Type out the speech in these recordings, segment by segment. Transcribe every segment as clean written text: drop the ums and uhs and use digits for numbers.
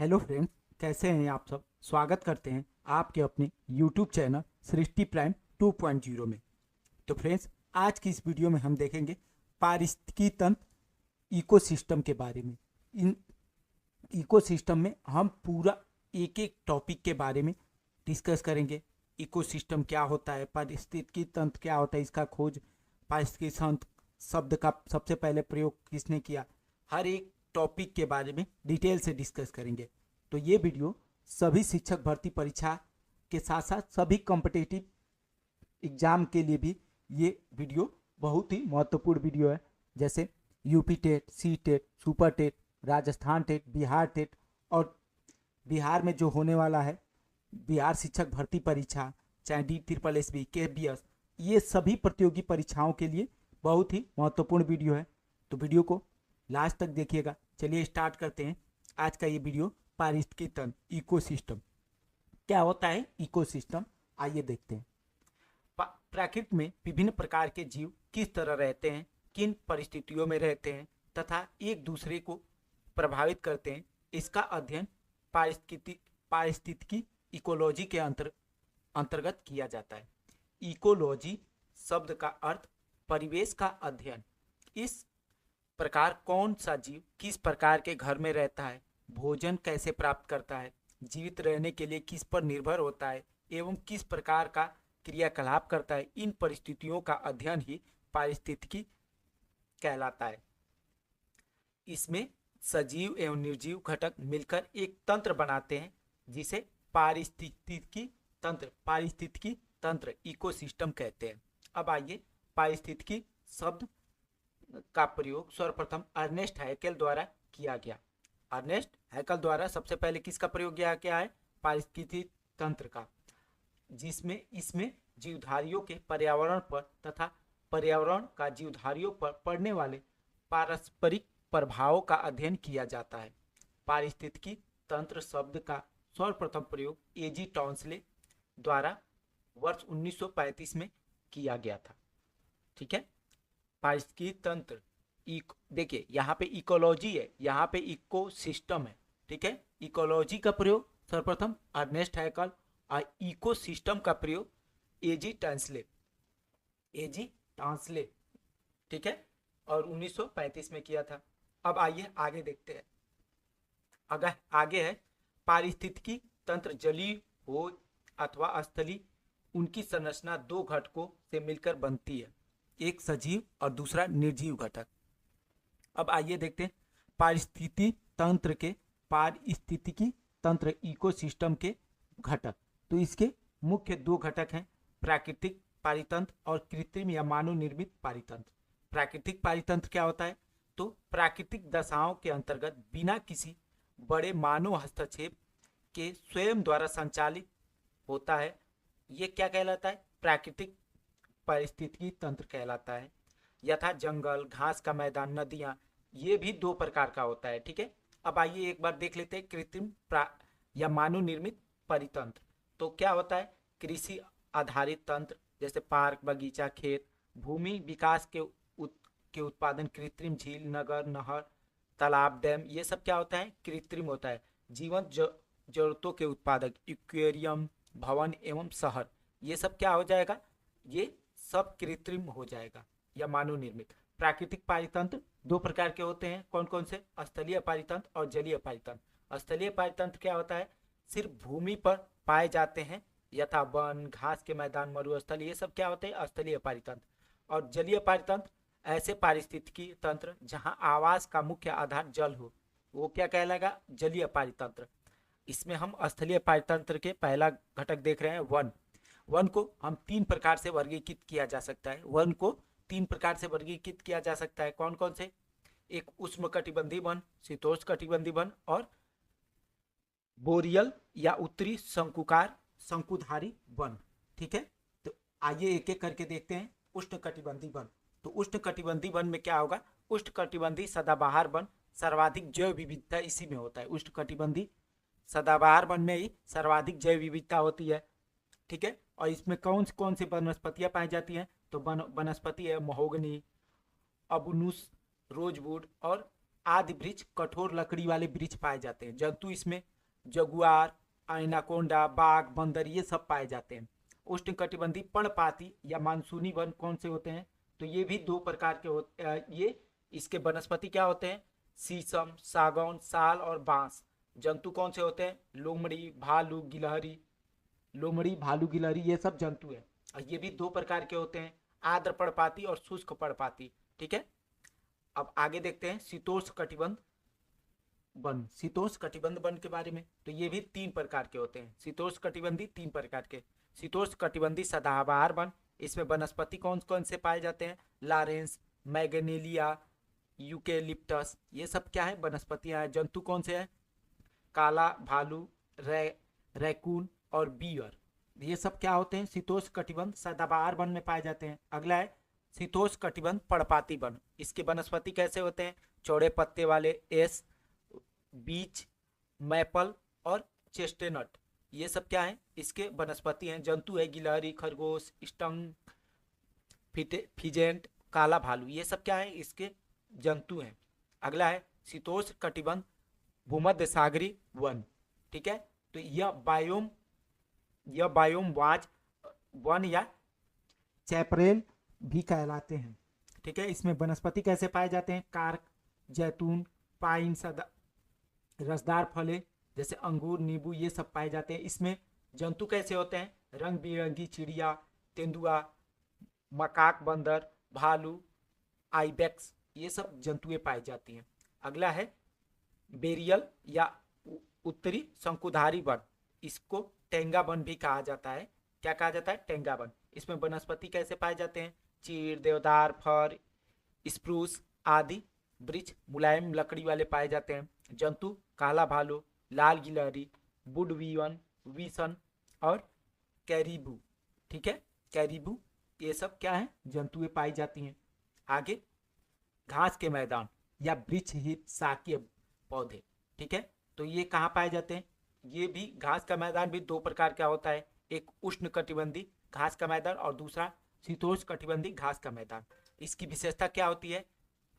Hello friends, कैसे हैं आप सब। स्वागत करते हैं आपके अपने यूट्यूब चैनल सृष्टि प्राइम 2.0 में। तो फ्रेंड्स, आज की इस वीडियो में हम देखेंगे पारिस्थितिकी तंत्र इकोसिस्टम के बारे में। इन इकोसिस्टम में हम पूरा एक एक टॉपिक के बारे में डिस्कस करेंगे। इकोसिस्टम क्या होता है, पारिस्थितिकी तंत्र क्या होता है, इसका खोज, पारिस्थितिकी तंत्र शब्द का सबसे पहले प्रयोग किसने किया, हर एक टॉपिक के बारे में डिटेल से डिस्कस करेंगे। तो ये वीडियो सभी शिक्षक भर्ती परीक्षा के साथ साथ सभी कॉम्पिटिटिव एग्जाम के लिए भी ये वीडियो बहुत ही महत्वपूर्ण वीडियो है। जैसे UP TET, C TET, super TET, Rajasthan TET, Bihar TET और बिहार में जो होने वाला है बिहार शिक्षक भर्ती परीक्षा, चाहे DSSB, KBS, ये सभी प्रतियोगी परीक्षाओं के लिए बहुत ही महत्वपूर्ण वीडियो है। तो वीडियो को लास्ट तक देखिएगा। चलिए स्टार्ट करते हैं आज का ये वीडियो। पारिस्थितिकी तंत्र इकोसिस्टम क्या होता है, इकोसिस्टम आइए देखते हैं। प्रकृति में विभिन्न प्रकार के जीव किस तरह रहते हैं, किन परिस्थितियों में रहते हैं तथा एक दूसरे को प्रभावित करते हैं, इसका अध्ययन पारिस्थितिकी इकोलॉजी के अंतर्गत किया जाता है। इकोलॉजी शब्द का अर्थ परिवेश का अध्ययन। इस प्रकार कौन सा जीव किस प्रकार के घर में रहता है, भोजन कैसे प्राप्त करता है, जीवित रहने के लिए किस पर निर्भर होता है एवं किस प्रकार का क्रियाकलाप करता है, इन परिस्थितियों का अध्ययन ही पारिस्थितिकी कहलाता है। इसमें सजीव एवं निर्जीव घटक मिलकर एक तंत्र बनाते हैं जिसे पारिस्थितिकी तंत्र इकोसिस्टम कहते हैं। अब आइए पारिस्थितिकी शब्द का प्रयोग सर्वप्रथम अर्नेस्ट हैकेल द्वारा किया गया। अर्नेस्ट हैकेल द्वारा सबसे पहले किसका प्रयोग किया गया है, पारिस्थितिकी तंत्र का, जिसमें इसमें जीवधारियों के पर्यावरण पर तथा पर्यावरण का जीवधारियों पर पड़ने वाले पारस्परिक प्रभावों का अध्ययन किया जाता है। पारिस्थितिकी तंत्र शब्द का सर्वप्रथम प्रयोग एजी टॉन्सले द्वारा वर्ष 1935 में किया गया था। ठीक है, पारिस्थितिकी तंत्र देखिए यहाँ पे इकोलॉजी है, यहाँ पे इको सिस्टम है। ठीक है, इकोलॉजी का प्रयोग सर्वप्रथम अर्नेस्ट हैकेल और इको सिस्टम का प्रयोग एजी टॉन्सले, ठीक है, और 1935 में किया था। अब आइए आगे देखते हैं। अगर आगे है पारिस्थितिकी तंत्र जलीय हो अथवा स्थलीय, उनकी संरचना दो घटकों से मिलकर बनती है, एक सजीव और दूसरा निर्जीव घटक। अब आइए देखते हैं पारिस्थितिकी तंत्र इकोसिस्टम के घटक। तो इसके मुख्य दो घटक हैं, प्राकृतिक पारितंत्र और कृत्रिम या मानव निर्मित पारितंत्र। प्राकृतिक पारितंत्र क्या होता है, तो प्राकृतिक दशाओं के अंतर्गत बिना किसी बड़े मानव हस्तक्षेप के स्वयं द्वारा संचालित होता है। ये क्या कहलाता है, प्राकृतिक पारिस्थितिकी तंत्र कहलाता है। यथा जंगल, घास का मैदान, नदियां, ये भी दो प्रकार का होता है। ठीक है, अब आइए एक बार देख लेते हैं कृत्रिम या मानव निर्मित परितंत्र। तो क्या होता है, कृषि आधारित तंत्र जैसे पार्क, बगीचा, खेत, भूमि विकास के उत्पादन, कृत्रिम झील, नगर, नहर, तालाब, डैम, ये सब क्या होता है, कृत्रिम होता है। जीवन जरूरतों के उत्पादक, एक्वेरियम, भवन एवं शहर, ये सब क्या हो जाएगा, ये सब कृत्रिम हो जाएगा या मानव निर्मित। प्राकृतिक पारितंत्र दो प्रकार के होते हैं, कौन कौन से, स्थलीय पारितंत्र और जलीय पारितंत्र। स्थलीय पारितंत्र क्या होता है, सिर्फ भूमि पर पाए जाते हैं, यथा वन, घास के मैदान, मरुस्थल, ये सब क्या होते हैं, स्थलीय पारितंत्र। और जलीय पारितंत्र ऐसे पारिस्थितिकी तंत्र जहां आवास का मुख्य आधार जल हो, वो क्या कहलाएगा, जलीय पारितंत्र। इसमें हम स्थलीय पारितंत्र के पहला घटक देख रहे हैं, वन। वन को हम तीन प्रकार से वर्गीकृत किया जा सकता है। वन को तीन प्रकार से वर्गीकृत किया जा सकता है, कौन कौन से, एक उष्णकटिबंधीय वन, शीतोष्णकटिबंधीय वन और बोरियल या उत्तरी शंकुधारी वन। ठीक है, तो आइए एक एक करके देखते हैं। उष्णकटिबंधीय वन, तो उष्णकटिबंधीय वन में क्या होगा, उष्णकटिबंधीय सदाबहार वन, सर्वाधिक जैव विविधता इसी में होता है। उष्णकटिबंधीय सदाबहार वन में ही सर्वाधिक जैव विविधता होती है। ठीक है, और इसमें कौन सी वनस्पतियां पाई जाती हैं, तो वनस्पति है महोगनी, अबुनुस, रोजवुड और आदि वृक्ष, कठोर लकड़ी वाले वृक्ष पाए जाते हैं। जंतु इसमें जगुआर, एनाकोंडा, बाघ, बंदर ये सब पाए जाते हैं। उष्णकटिबंधीय पर्णपाती या मानसूनी वन कौन से होते हैं? तो ये भी दो प्रकार के होते हैं। ये इसके वनस्पति क्या होते हैं? शीशम, सागौन, साल और बांस। जंतु कौन से होते हैं? लोमड़ी, भालू, गिलहरी। लोमड़ी, भालू, गिलहरी ये सब जंतु हैं। और ये भी दो प्रकार के होते हैं, आर्द्र पर्णपाती और शुष्क पर्णपाती। ठीक है, अब आगे देखते हैं शीतोष्ण कटिबंध वन। शीतोष्ण कटिबंध वन के बारे में, तो ये भी तीन प्रकार के होते हैं। शीतोष्ण कटिबंधी तीन प्रकार के। शीतोष्ण कटिबंधी सदाबहार वन, इसमें वनस्पति कौन कौन से पाए जाते हैं? लॉरेंस, मैग्नेलिया, यूकेलिप्टस, ये सब क्या है? वनस्पतियां हैं। जंतु कौन से हैं? काला भालू, रैकून और बियर। ये सब क्या होते हैं? शीतोष्ण कटिबंध सदाबहार वन में पाए जाते हैं। अगला है शीतोष्ण कटिबंध पर्णपाती वन। इसके वनस्पति कैसे होते हैं? चौड़े पत्ते वाले एस, बीच, मैपल और चेस्टनट, ये सब क्या है? इसके वनस्पति हैं। जंतु है गिलहरी, खरगोश, स्टंग, फिजेंट, काला भालू, ये सब क्या है? इसके जंतु हैं। अगला है शीतोष्ण कटिबंध भूमध्य सागरीय वन। ठीक है, तो यह बायोम वाज वन या चैपरेल भी कहलाते हैं। ठीक है, इसमें वनस्पति कैसे पाए जाते हैं? कार्क, जैतून, पाइन, रसदार फले जैसे अंगूर, नींबू, ये सब पाए जाते हैं। इसमें जंतु कैसे होते हैं? रंग बिरंगी चिड़िया, तेंदुआ, मकाक, बंदर, भालू, आइबेक्स, ये सब जंतुएं पाई जाती हैं। अगला है बेरियल या उत्तरी शंकुधारी वन। इसको टेंगा वन भी कहा जाता है। क्या कहा जाता है? टेंगा वन। इसमें वनस्पति कैसे पाए जाते हैं? चीड़, देवदार, फर, स्प्रूस आदि वृक्ष मुलायम लकड़ी वाले पाए जाते हैं। जंतु काला भालू, लाल गिलहरी, वुडवीवन, विसन और कैरिबू। ठीक है, कैरिबू, ये सब क्या है? जंतुएं पाई जाती हैं। आगे घास के मैदान या वृक्ष हित शाकीय पौधे। ठीक है, तो ये कहाँ पाए जाते हैं? ये भी घास का मैदान भी दो प्रकार का होता है, एक उष्ण कटिबंधी घास का मैदान और दूसरा शीतोष्ण कटिबंधी घास का मैदान। इसकी विशेषता क्या होती है?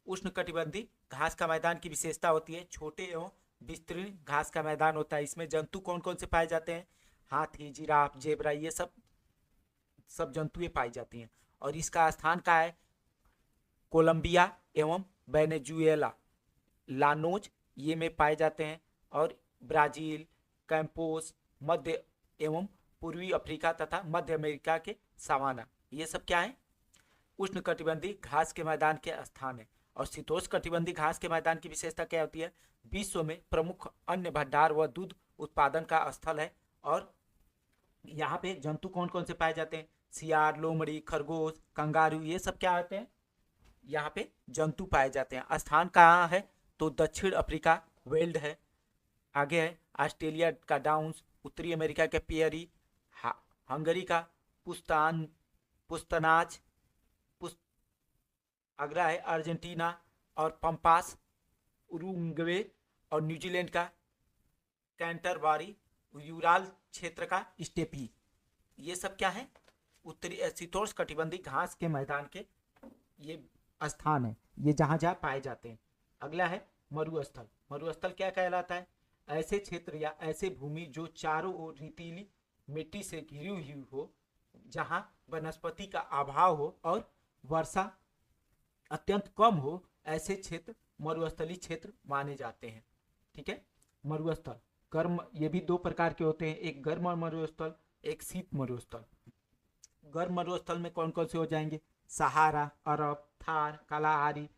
उष्ण कटिबंधी घास का मैदान की विशेषता होती है छोटे एवं विस्तीर्ण घास का मैदान होता है। इसमें जंतु कौन कौन से पाए जाते हैं? हाथी, जिराफ, जेबरा, ये सब जंतुएं पाई जाती हैं। और इसका स्थान कहाँ है? कोलंबिया एवं वेनेजुएला, लानोज, ये में पाए जाते हैं। और ब्राजील, कैंपोस, मध्य एवं पूर्वी अफ्रीका तथा मध्य अमेरिका के सवाना, ये सब क्या है? उष्ण कटिबंधी घास के मैदान के स्थान है। और शीतोष्ण कटिबंधी घास के मैदान की विशेषता क्या होती है? विश्व में प्रमुख अन्न भंडार व दूध उत्पादन का स्थल है। और यहाँ पे जंतु कौन कौन से पाए जाते हैं? सियार, लोमड़ी, खरगोश, कंगारू, ये सब क्या होते हैं? यहाँ पे जंतु पाए जाते हैं। स्थान कहाँ है? तो दक्षिण अफ्रीका वेल्ड है। आगे है ऑस्ट्रेलिया का डाउन्स, उत्तरी अमेरिका के पियरी, हंगरी का पुस्तनाज, अगला है अर्जेंटीना और पंपास, उरुग्वे और न्यूजीलैंड का कैंटरबरी, यूराल क्षेत्र का स्टेपी, ये सब क्या है? उत्तरी शीतोष्ण कटिबंधी घास के मैदान के ये स्थान है, ये जहाँ जहाँ पाए जाते हैं। अगला है मरुस्थल। मरुस्थल क्या कहलाता है? ऐसे क्षेत्र या ऐसे भूमि जो चारों ओर रेतीली मिट्टी से घिरी हुई हो, जहाँ वनस्पति का अभाव हो और वर्षा अत्यंत कम हो, ऐसे क्षेत्र मरुस्थलीय क्षेत्र माने जाते हैं। ठीक है, मरुस्थल गर्म, ये भी दो प्रकार के होते हैं, एक गर्म मरुस्थल, एक शीत मरुस्थल। गर्म मरुस्थल में कौन कौन से हो जाएंगे? सहारा, अरब, थार, कालाहारी,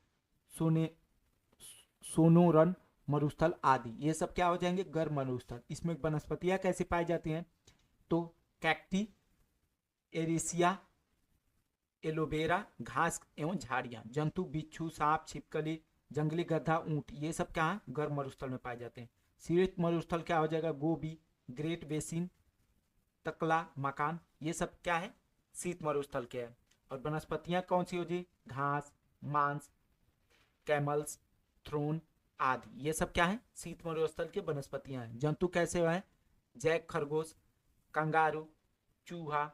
सोनोरन मरुस्थल आदि, ये सब क्या हो जाएंगे? गर्म मरुस्थल। इसमें वनस्पतियां कैसे पाई जाती हैं? तो कैक्टी, एरिसिया, एलोवेरा, घास एवं झाड़ियां। जंतु बिच्छू, सांप, छिपकली, जंगली गधा, ऊंट, ये सब क्या है? गर्म मरुस्थल में पाए जाते हैं। शीत मरुस्थल क्या हो जाएगा? गोबी, ग्रेट बेसिन, तकला, मकान, ये सब क्या है? शीत मरुस्थल के हैं। और वनस्पतियां कौन सी हो जी? घास, मांस, कैमल्स, थ्रोन आदि, ये सब क्या है? शीत मरुस्थल के वनस्पतियां हैं। जंतु कैसे हैं? जैक खरगोश, कंगारू, चूहा,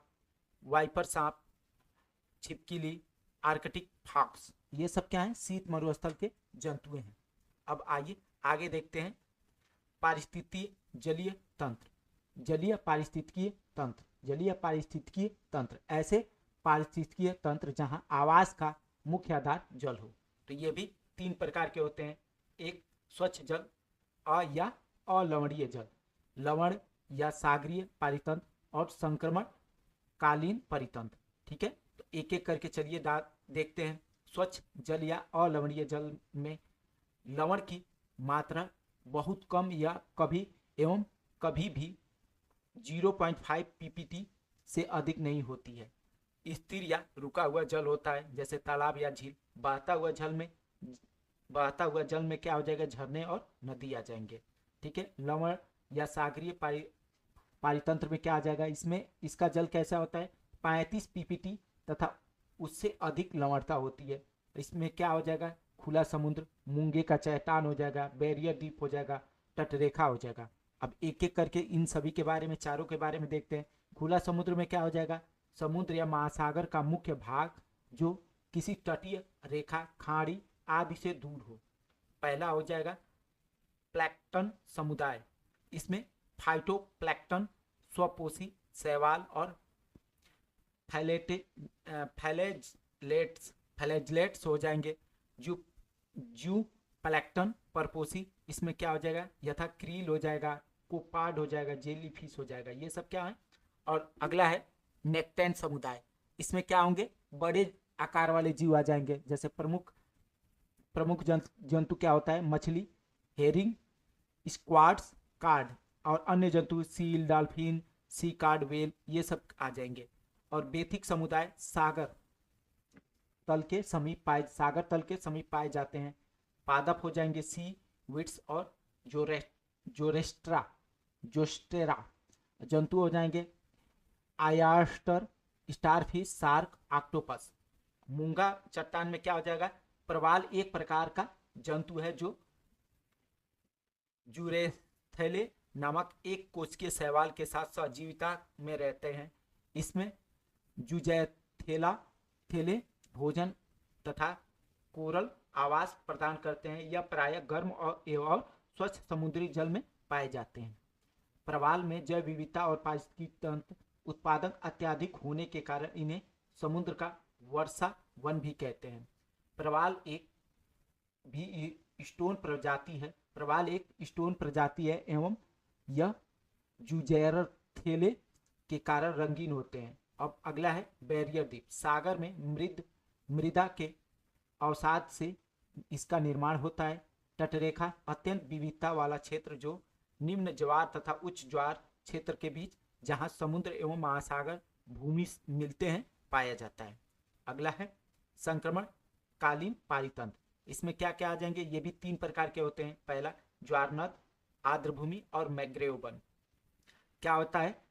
वाइपर सांप, छिपकली, आर्कटिक फॉक्स, ये सब क्या है? शीत मरुस्थल के जंतु हैं। अब आइए आगे देखते हैं पारिस्थितिकीय जलीय तंत्र। जलीय पारिस्थितिकीय तंत्र, जलीय पारिस्थितिकीय तंत्र ऐसे पारिस्थितिकीय तंत्र जहां आवास का मुख्य आधार जल हो। तो ये भी 3 प्रकार के होते हैं, एक स्वच्छ जल, या अलवणीय जल, लवण या सागरीय पारितंत्र और संक्रमण कालीन परितंत्र। ठीक है, तो एक एक करके चलिए देखते हैं। स्वच्छ जल या अलवणीय जल में लवण की मात्रा बहुत कम या कभी एवं कभी भी 0.5 पीपीटी से अधिक नहीं होती है। स्थिर या रुका हुआ जल होता है, जैसे तालाब या झील। बहता हुआ जल में क्या हो जाएगा, झरने और नदी आ जाएंगे। ठीक है, लवण या सागरीय पारितंत्र में क्या आ जाएगा, इसमें इसका जल कैसा होता है, 35 पीपीटी तथा उससे अधिक लवणता होती है। इसमें क्या हो जाएगा, खुला समुद्र, मूंगे का चट्टान हो जाएगा, बैरियर द्वीप हो जाएगा, तटरेखा हो जाएगा। अब एक एक करके इन सभी के बारे में, चारों के बारे में देखते हैं। खुला समुद्र में क्या हो जाएगा, समुद्र या महासागर का मुख्य भाग जो किसी तटीय रेखा, खाड़ी आदि से दूर हो। पहला हो जाएगा प्लैंकटन समुदाय। इसमें फाइटोप्लैंकटन, स्वपोषी शैवाल और फ्लैजेलेट्स हो जाएंगे। जू प्लैंकटन परपोषी, इसमें क्या हो जाएगा, यथा क्रील हो जाएगा, कोपाड हो जाएगा, जेलीफिश हो जाएगा, ये सब क्या है। और अगला है नेक्टेन समुदाय। इसमें क्या होंगे, बड़े आकार वाले जीव आ जाएंगे, जैसे प्रमुख जंतु क्या होता है, मछली, हेरिंग, स्क्वाड्स, कार्ड, और अन्य जंतु सील, डॉल्फिन, सी कार्ड, वेल, ये सब आ जाएंगे। और बेथिक समुदाय सागर तल के समीप पाए जाते हैं। पादप हो जाएंगे सी विट्स और जोरेस्ट्रा जोस्टेरा। जंतु हो जाएंगे आयास्टर, स्टारफिश, शार्क, ऑक्टोपस। मूंगा चट्टान में क्या हो जाएगा, प्रवाल एक प्रकार का जंतु है जो जूरेथेले नामक एक कोशिकीय शैवाल के साथ सजीविता में रहते हैं। इसमें जुजैथेले भोजन तथा कोरल आवास प्रदान करते हैं। यह प्रायः गर्म और स्वच्छ समुद्री जल में पाए जाते हैं। प्रवाल में जैव विविधता और पारिस्थितिक तंत्र उत्पादन अत्यधिक होने के कारण इन्हें समुद्र का वर्षा वन भी कहते हैं। प्रवाल एक स्टोन प्रजाति है एवं यह जुजैरथेले के कारण रंगीन होते हैं। अब अगला है बैरियर द्वीप। सागर में मृदा के अवसाद से इसका निर्माण होता है। तटरेखा अत्यंत विविधता वाला क्षेत्र जो निम्न ज्वार तथा उच्च ज्वार क्षेत्र के बीच, जहां समुद्र एवं महासागर भूमि मिलते हैं, पाया जाता है। अगला है संक्रमण कालीन पारितंत्र। इसमें क्या क्या आ जाएंगे, ये भी 3 प्रकार के होते हैं। पहला ज्वारनद, आर्द्रभूमि और मैंग्रोव वन। क्या होता है,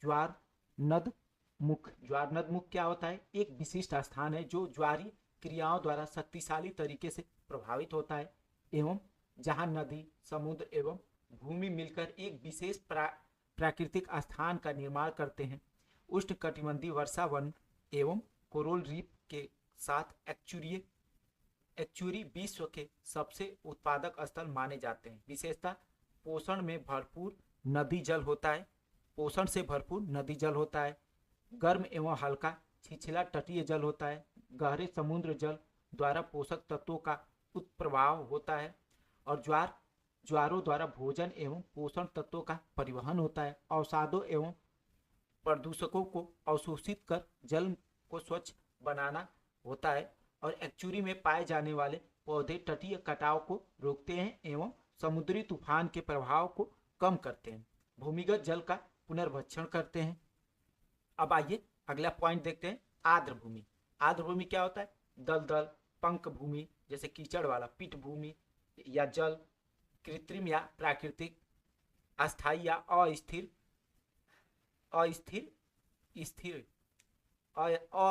ज्वारनद मुख क्या होता है, एक विशिष्ट स्थान है जो ज्वारी क्रियाओं द्वारा शक्तिशाली तरीके से प्रभावित होता है एवं जहां नदी, समुद्र एवं भूमि मिलकर एक विशेष प्राकृतिक स्थान का निर्माण करते हैं। उष्णकटिबंधीय वर्षा वन एवं कोरल रीफ के साथ एक्चुरी विश्व के सबसे उत्पादक स्थल माने जाते हैं। विशेषता पोषण से भरपूर नदी जल होता है। गर्म एवं हल्का छिछला तटीय जल होता है। गहरे समुद्र जल द्वारा पोषक तत्वों का उत्प्रवाह होता है और ज्वारों द्वारा भोजन एवं पोषण तत्वों का परिवहन होता है। अवसादों एवं प्रदूषकों को अवशोषित कर जल को स्वच्छ बनाना होता है और एक्चुरी में पाए जाने वाले पौधे तटीय कटाव को रोकते हैं एवं समुद्री तूफान के प्रभाव को कम करते हैं। भूमिगत जल का पुनर्भक्षण करते हैं। अब आइए अगला पॉइंट देखते हैं, आर्द्र भूमि। आर्द्र भूमि क्या होता है, दलदल, पंक भूमि जैसे कीचड़ वाला, पीठ भूमि या जल, कृत्रिम या प्राकृतिक, अस्थायी या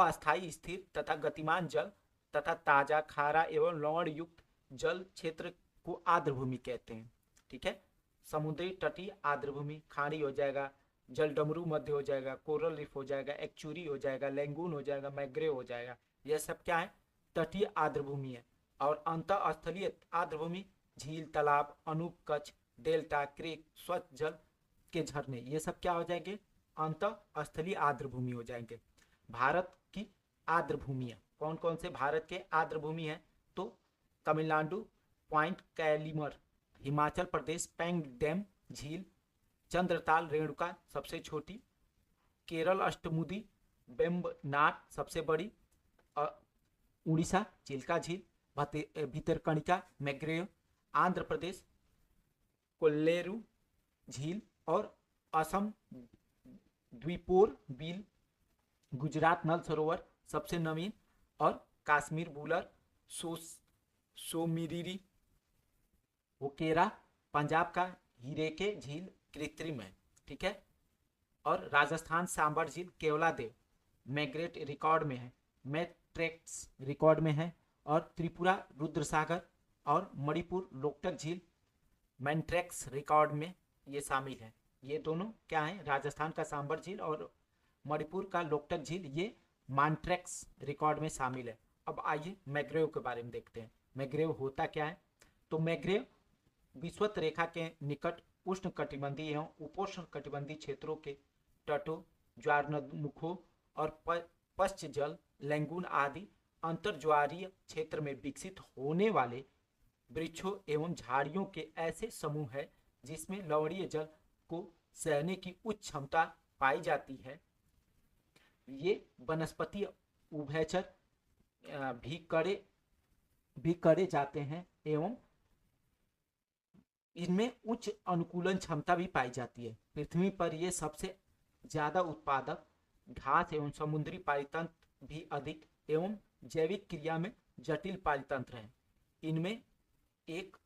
अस्थायी, स्थिर तथा गतिमान जल तथा ताजा, खारा एवं लवण युक्त जल क्षेत्र को आर्द्र भूमि कहते हैं। ठीक है, समुद्री तटीय आर्द्र भूमि, खाड़ी हो जाएगा, जल डमरू मध्य हो जाएगा, कोरल रीफ हो जाएगा, एक्चुरी हो जाएगा, लैंगून हो जाएगा, मैंग्रोव हो जाएगा। यह सब क्या है, तटीय आर्द्र भूमि है। और अंतःस्थलीय आर्द्रभूमि झील, तालाब, अनूपकच्छ, डेल्टा, क्रीक, स्वच्छ जल के झरने, ये सब क्या हो जाएंगे? अंतःस्थलीय आर्द्रभूमि हो जाएंगे। भारत की आर्द्रभूमियां कौन कौन से भारत के आर्द्रभूमि हैं? तो तमिलनाडु पॉइंट कैलिमर, हिमाचल प्रदेश पैंग डैम झील, चंद्रताल रेणुका सबसे छोटी, केरल अष्टमुदी बेम्बनाट सबसे बड़ी, उड़ीसा चिल्का झील, भितरकणिका मैग्रेव, आंध्र प्रदेश कोल्लेरू झील और असम द्वीपोर बिल, गुजरात नल सरोवर सबसे नवीन और कश्मीर बुलर सोमिरीरी, ओकेरा पंजाब का हीरेके झील कृत्रिम है, ठीक है। और राजस्थान सांबर झील केवलादेव मैग्रेट रिकॉर्ड में है, मैट्रेक्स रिकॉर्ड में है, और त्रिपुरा रुद्रसागर और मणिपुर लोकटक झील मैंट्रेक्स रिकॉर्ड में ये शामिल है। ये दोनों क्या है? राजस्थान का सांबर झील और मणिपुर का लोकटक झील ये मैंट्रेक्स रिकॉर्ड में शामिल है। अब आइए मैग्रेव के बारे में देखते हैं। मैग्रेव होता क्या है? तो मैग्रेव विषुवत रेखा के निकट उष्ण कटिबंधीय एवं उपोष्ण कटिबंधीय क्षेत्रों के तटों, ज्वारनदमुखों और पश्च जल, लैंगून आदि अंतर्ज्वारीय क्षेत्र में विकसित होने वाले वृक्षों एवं झाड़ियों के ऐसे समूह है जिसमें लवणीय जल को सहने की उच्च क्षमता पाई जाती है। ये वनस्पति उभयचर भी करे जाते हैं एवं इनमें उच्च अनुकूलन क्षमता भी पाई जाती है। पृथ्वी पर ये सबसे ज्यादा उत्पादक घास एवं समुद्री पारितंत्र भी अधिक एवं जैविक क्रिया में जटिल पारितंत्र हैं। इनमें एक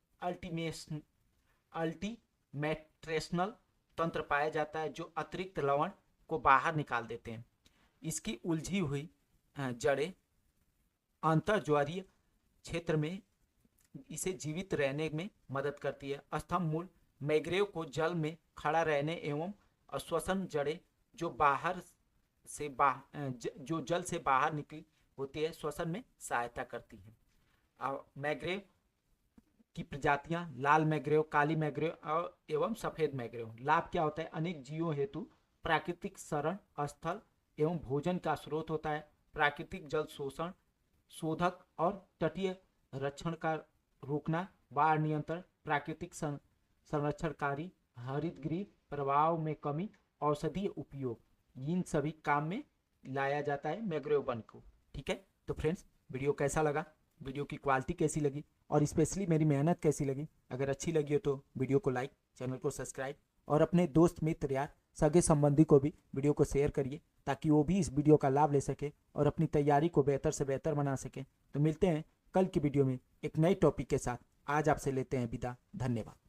अल्टीमेट्रेशनल तंत्र पाया जाता है जो अतिरिक्त लवण को बाहर निकाल देते हैं। इसकी उलझी हुई जड़ें अंतर्ज्वारीय क्षेत्र में इसे जीवित रहने में मदद करती है। स्तंभ मूल मैग्रेव को जल में खड़ा रहने एवं श्वसन जड़ें जो जल से बाहर निकली होती है श्वसन में सहायता करती है। मैग्रेव की प्रजातियां लाल मैग्रेव, काली मैग्रेव एवं सफेद मैग्रेव। लाभ क्या होता है? अनेक जीवों हेतु प्राकृतिक शरण स्थल एवं भोजन का स्रोत होता है। प्राकृतिक जल शोषण शोधक और तटीय रक्षण का रोकना, बाढ़ नियंत्रण, प्राकृतिक संरक्षणकारी, हरितगृह प्रभाव में कमी, औषधीय उपयोग, इन सभी काम में लाया जाता है मैग्रेव वन को, ठीक है। तो फ्रेंड्स, वीडियो कैसा लगा, वीडियो की क्वालिटी कैसी लगी और स्पेशली मेरी मेहनत कैसी लगी? अगर अच्छी लगी हो तो वीडियो को लाइक, चैनल को सब्सक्राइब और अपने दोस्त मित्र यार सगे संबंधी को भी वीडियो को शेयर करिए ताकि वो भी इस वीडियो का लाभ ले सके और अपनी तैयारी को बेहतर से बेहतर बना सके। तो मिलते हैं कल की वीडियो में एक नए टॉपिक के साथ। आज आपसे लेते हैं विदा। धन्यवाद।